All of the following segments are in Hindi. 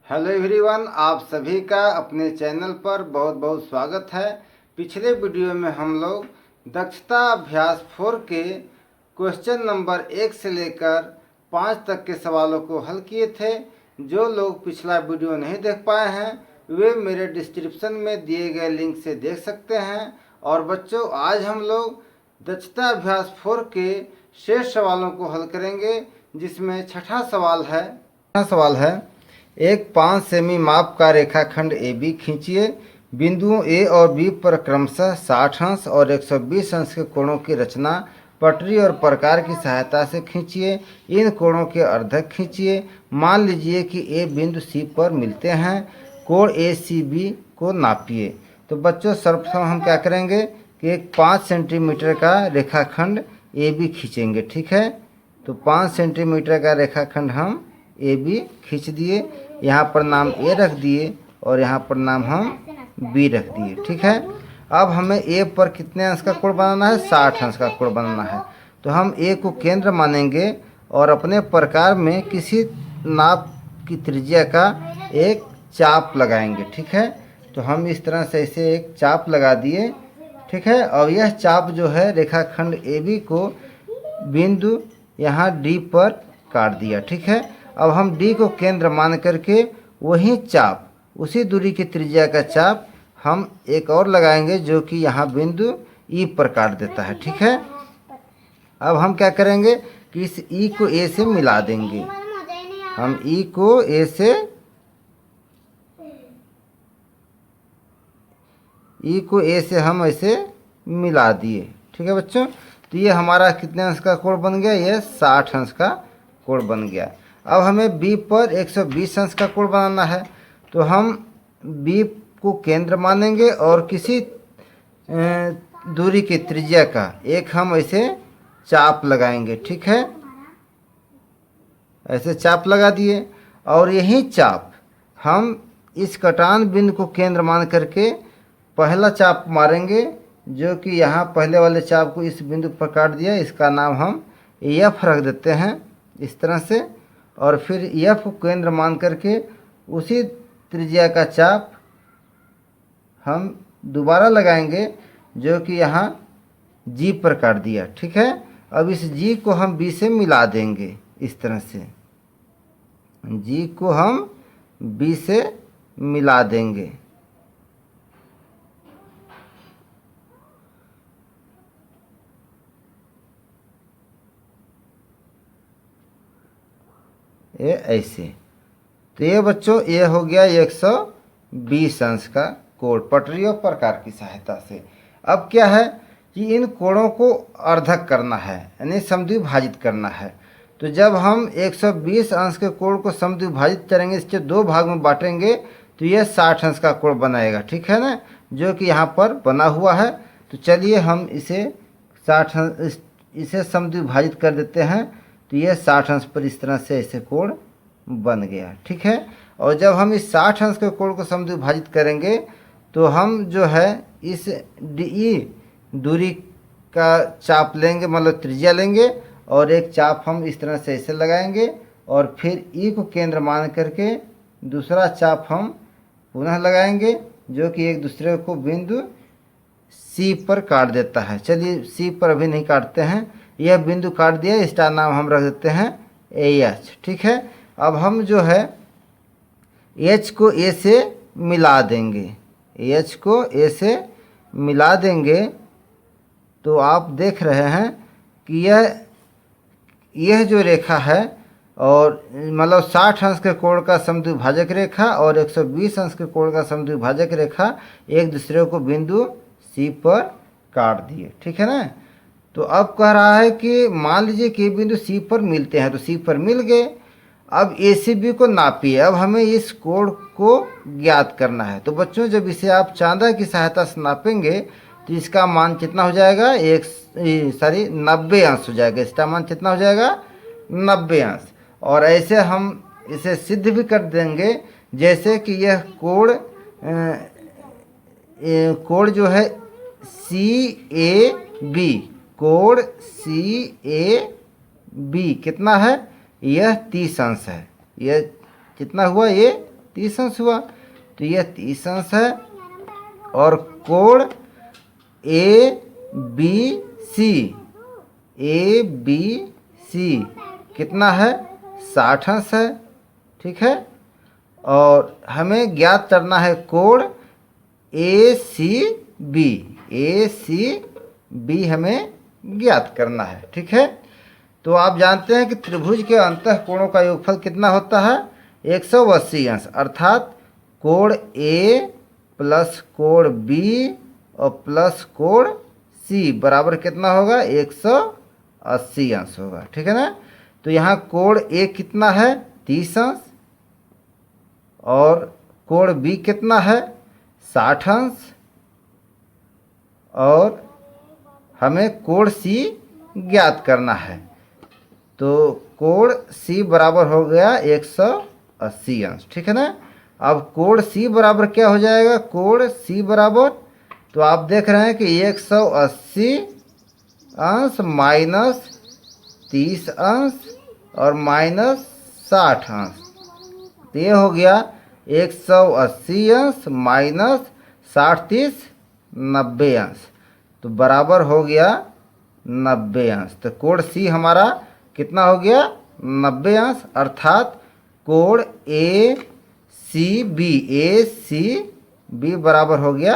हेलो एवरीवन, आप सभी का अपने चैनल पर बहुत बहुत स्वागत है। पिछले वीडियो में हम लोग दक्षता अभ्यास 4 के क्वेश्चन नंबर 1 से लेकर 5 तक के सवालों को हल किए थे। जो लोग पिछला वीडियो नहीं देख पाए हैं वे मेरे डिस्क्रिप्शन में दिए गए लिंक से देख सकते हैं। और बच्चों, आज हम लोग दक्षता अभ्यास 4 के शेष सवालों को हल करेंगे, जिसमें छठा सवाल है एक 5 सेमी माप का रेखाखंड AB खींचिए। बिंदुओं A और B पर क्रमशः 60 अंश और 120 अंश के कोणों की रचना पटरी और प्रकार की सहायता से खींचिए। इन कोणों के अर्धक खींचिए। मान लीजिए कि A बिंदु C पर मिलते हैं। कोण ACB को नापिए। तो बच्चों, सर्वप्रथम हम क्या करेंगे कि एक 5 सेंटीमीटर का रेखाखंड AB खींचेंगे। ठीक है, तो 5 सेंटीमीटर का रेखाखंड हम AB खींच दिए। यहाँ पर नाम A रख दिए और यहाँ पर नाम हम B रख दिए। ठीक है, अब हमें A पर कितने अंश का कोण बनाना है? 60 अंश का कोण बनाना है। तो हम A को केंद्र मानेंगे और अपने प्रकार में किसी नाप की त्रिज्या का एक चाप लगाएंगे। ठीक है, तो हम इस तरह से इसे एक चाप लगा दिए। ठीक है, और यह चाप जो है रेखाखंड AB को बिंदु यहाँ D पर काट दिया। ठीक है, अब हम D को केंद्र मान करके वही चाप, उसी दूरी की त्रिज्या का चाप हम एक और लगाएंगे जो कि यहाँ बिंदु E पर काट देता है। ठीक है, अब हम क्या करेंगे कि इस E को A से मिला देंगे। हम E को A से हम ऐसे मिला दिए। ठीक है बच्चों, तो ये हमारा कितने अंश का कोण बन गया? ये 60 अंश का कोण बन गया। अब हमें B पर 120 अंश का कोण बनाना है। तो हम B को केंद्र मानेंगे और किसी दूरी की त्रिज्या का एक हम ऐसे चाप लगाएंगे। ठीक है, ऐसे चाप लगा दिए और यही चाप हम इस कटान बिंदु को केंद्र मान करके पहला चाप मारेंगे, जो कि यहाँ पहले वाले चाप को इस बिंदु पर काट दिया। इसका नाम हम F रख देते हैं इस तरह से। और फिर F को केंद्र मान करके उसी त्रिज्या का चाप हम दोबारा लगाएंगे, जो कि यहाँ G पर काट दिया। ठीक है, अब इस G को हम B से मिला देंगे। इस तरह से G को हम B से मिला देंगे। ये ऐसे, तो ये बच्चों ये हो गया 120 अंश का कोण पटरी और प्रकार की सहायता से। अब क्या है कि इन कोणों को अर्धक करना है, यानी समद्विभाजित करना है। तो जब हम 120 अंश के कोण को समद्विभाजित करेंगे, इसके दो भाग में बांटेंगे, तो यह 60 अंश का कोण बनाएगा। ठीक है ना, जो कि यहाँ पर बना हुआ है। तो चलिए हम इसे 60 इसे समद्विभाजित कर देते हैं। तो यह 60 अंश पर इस तरह से ऐसे कोण बन गया। ठीक है, और जब हम इस 60 अंश के कोण को समद्विभाजित करेंगे तो हम जो है इस DE दूरी का चाप लेंगे, मतलब त्रिज्या लेंगे, और एक चाप हम इस तरह से ऐसे लगाएंगे और फिर E को केंद्र मान करके दूसरा चाप हम पुनः लगाएंगे, जो कि एक दूसरे को बिंदु C पर काट देता है। चलिए C पर अभी नहीं काटते हैं, यह बिंदु काट दिया, इसका नाम हम रख देते हैं AH। ठीक है, अब हम जो है H को A से मिला देंगे। H को A से मिला देंगे तो आप देख रहे हैं कि यह जो रेखा है, और मतलब 60 अंश के कोण का समद्विभाजक रेखा और 120 अंश के कोण का समद्विभाजक रेखा एक दूसरे को बिंदु C पर काट दिए। ठीक है ना, तो अब कह रहा है कि मान लीजिए कि बिंदु C पर मिलते हैं, तो C पर मिल गए। अब ACB को नापिए। अब हमें इस कोण को ज्ञात करना है। तो बच्चों, जब इसे आप चांदा की सहायता से नापेंगे तो इसका मान कितना हो जाएगा? 90 अंश हो जाएगा। इसका मान कितना हो जाएगा? 90 अंश। और ऐसे हम इसे सिद्ध भी कर देंगे, जैसे कि यह कोण जो है CAB, कोण CAB कितना है? यह 30 अंश है। यह कितना हुआ? ये 30 अंश हुआ। तो यह 30 अंश है। और कोण ए बी सी कितना है? 60 अंश है। ठीक है। और हमें ज्ञात करना है कोण ए सी बी हमें ज्ञात करना है। ठीक है। तो आप जानते हैं कि त्रिभुज के अंतः कोणों का योगफल कितना होता है? 180 अंश। अर्थात कोण ए प्लस कोण बी और प्लस कोण सी बराबर कितना होगा? 180 अंश होगा। ठीक है ना। तो यहाँ कोण ए कितना है? 30 अंश। और कोण बी कितना है? 60 अंश। और हमें कोण सी ज्ञात करना है। तो कोण सी बराबर हो गया 180 अंश। ठीक है ना। अब कोण सी बराबर क्या हो जाएगा? कोण सी बराबर, तो आप देख रहे हैं कि 180 अंश माइनस 30 अंश और माइनस 60 अंश। तो ये हो गया 180 अंश माइनस 60 30 90 अंश। तो बराबर हो गया 90 अंश। तो कोण सी हमारा कितना हो गया? 90 अंश। अर्थात कोण ए सी बी बराबर हो गया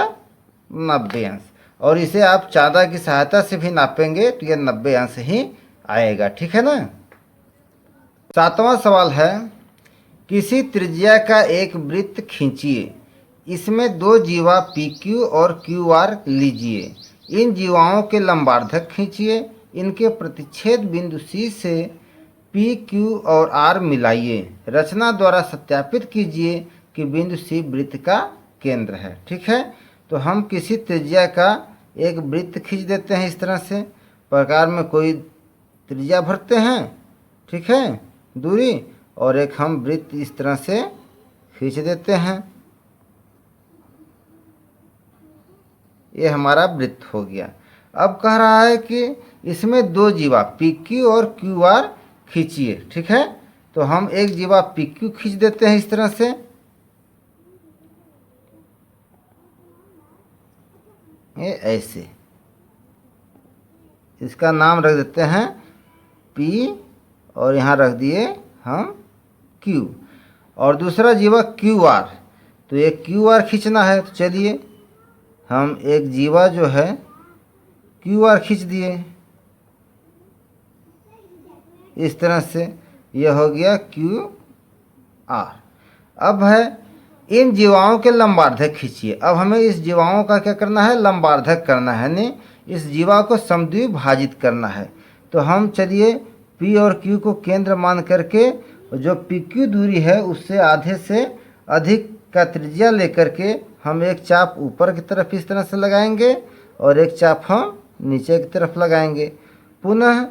90 अंश। और इसे आप चाँदा की सहायता से भी नापेंगे तो यह 90 अंश ही आएगा। ठीक है ना। 7वां सवाल है, किसी त्रिज्या का एक वृत्त खींचिए। इसमें दो जीवा पी क्यू और क्यू आर लीजिए। इन जीवाओं के लंबार्धक खींचिए। इनके प्रतिच्छेद बिंदु सी से पी क्यू और आर मिलाइए। रचना द्वारा सत्यापित कीजिए कि बिंदु सी वृत्त का केंद्र है। ठीक है। तो हम किसी त्रिज्या का एक वृत्त खींच देते हैं। इस तरह से प्रकार में कोई त्रिज्या भरते हैं। ठीक है, दूरी, और एक हम वृत्त इस तरह से खींच देते हैं। ये हमारा वृत्त हो गया। अब कह रहा है कि इसमें दो जीवा पी क्यू और क्यू आर खींचिए। ठीक है। तो हम एक जीवा पी क्यू खींच देते हैं इस तरह से। ये ऐसे, इसका नाम रख देते हैं पी और यहाँ रख दिए हम क्यू। और दूसरा जीवा क्यू आर, तो ये क्यू आर खींचना है। तो चलिए हम एक जीवा जो है क्यू आर खींच दिए इस तरह से। यह हो गया क्यू आर। अब है इन जीवाओं के लंबार्धक खींचिए। अब हमें इस जीवाओं का क्या करना है? लंबार्धक करना है, यानी इस जीवा को समद्विभाजित करना है। तो हम चलिए पी और क्यू को केंद्र मान करके जो पी क्यू दूरी है उससे आधे से अधिक का त्रिज्या लेकर के हम एक चाप ऊपर की तरफ इस तरह से लगाएंगे और एक चाप हम नीचे की तरफ लगाएंगे। पुनः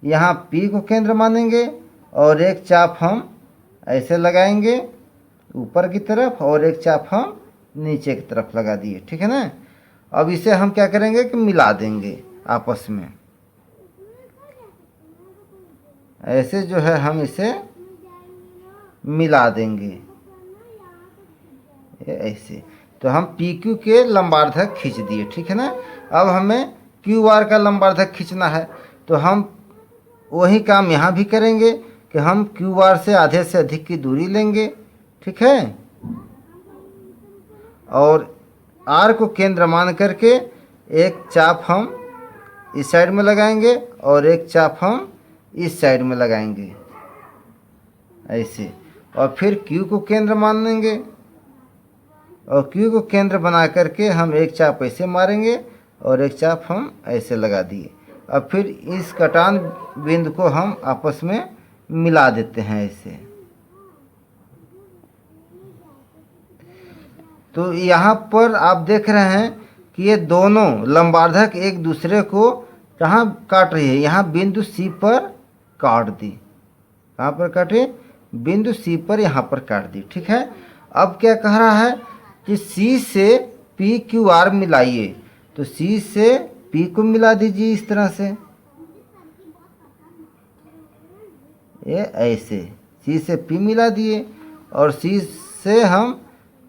यहाँ P को केंद्र मानेंगे और एक चाप हम ऐसे लगाएंगे ऊपर की तरफ और एक चाप हम नीचे की तरफ लगा दिए। ठीक है ना। अब इसे हम क्या करेंगे कि मिला देंगे आपस में। ऐसे जो है हम इसे मिला देंगे ऐसे। तो हम पी क्यू के लंबार्धक खींच दिए। ठीक है ना। अब हमें क्यू आर का लंबार्धक खींचना है। तो हम वही काम यहाँ भी करेंगे कि हम क्यू आर से आधे से अधिक की दूरी लेंगे। ठीक है। और आर को केंद्र मान करके एक चाप हम इस साइड में लगाएंगे और एक चाप हम इस साइड में लगाएंगे ऐसे। और फिर क्यू को केंद्र मान लेंगे और क्यू को केंद्र बना करके हम एक चाप ऐसे मारेंगे और एक चाप हम ऐसे लगा दिए। अब फिर इस कटान बिंदु को हम आपस में मिला देते हैं ऐसे। तो यहाँ पर आप देख रहे हैं कि ये दोनों लंबार्धक एक दूसरे को कहाँ काट रही है? यहाँ बिंदु सी पर काट दी। कहाँ पर काटे? बिंदु सी पर यहाँ पर काट दी। ठीक है। अब क्या कह रहा है कि सी से पी क्यू आर मिलाइए। तो सी से पी को मिला दीजिए इस तरह से। ये ऐसे सी से पी मिला दिए और सी से हम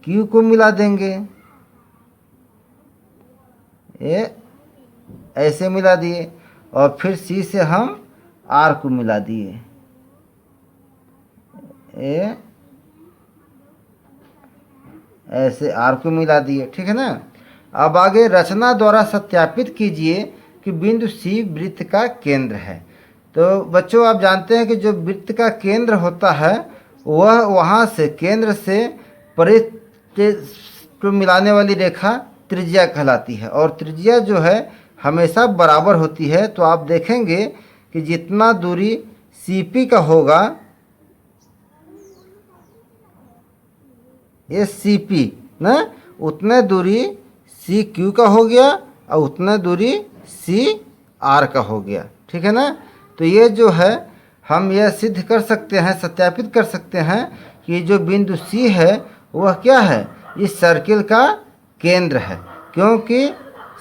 क्यू को मिला देंगे। ये ऐसे मिला दिए और फिर सी से हम आर को मिला दिए। ये ऐसे आर को मिला दिए, ठीक है ना। अब आगे रचना द्वारा सत्यापित कीजिए कि बिंदु सी वृत्त का केंद्र है। तो बच्चों आप जानते हैं कि जो वृत्त का केंद्र होता है वह वहाँ से केंद्र से परिधि को मिलाने वाली रेखा त्रिज्या कहलाती है, और त्रिज्या जो है हमेशा बराबर होती है। तो आप देखेंगे कि जितना दूरी CP का होगा, ये CP ना, उतने दूरी CQ का हो गया और उतने दूरी CR का हो गया, ठीक है ना। तो ये जो है हम यह सिद्ध कर सकते हैं, सत्यापित कर सकते हैं कि जो बिंदु C है वह क्या है, इस सर्किल का केंद्र है। क्योंकि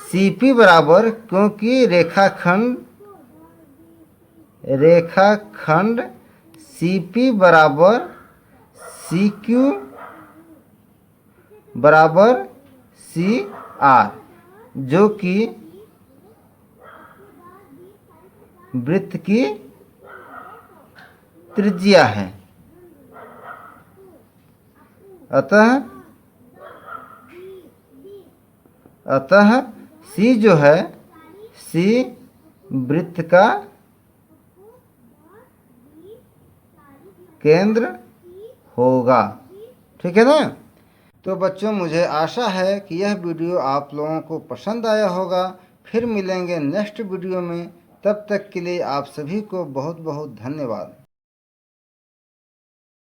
CP बराबर, क्योंकि रेखाखंड CP बराबर CQ बराबर CR, जो कि वृत्त की त्रिज्या है। अतः C जो है, C वृत्त का केंद्र होगा, ठीक है ना। तो बच्चों मुझे आशा है कि यह वीडियो आप लोगों को पसंद आया होगा। फिर मिलेंगे नेक्स्ट वीडियो में, तब तक के लिए आप सभी को बहुत बहुत धन्यवाद।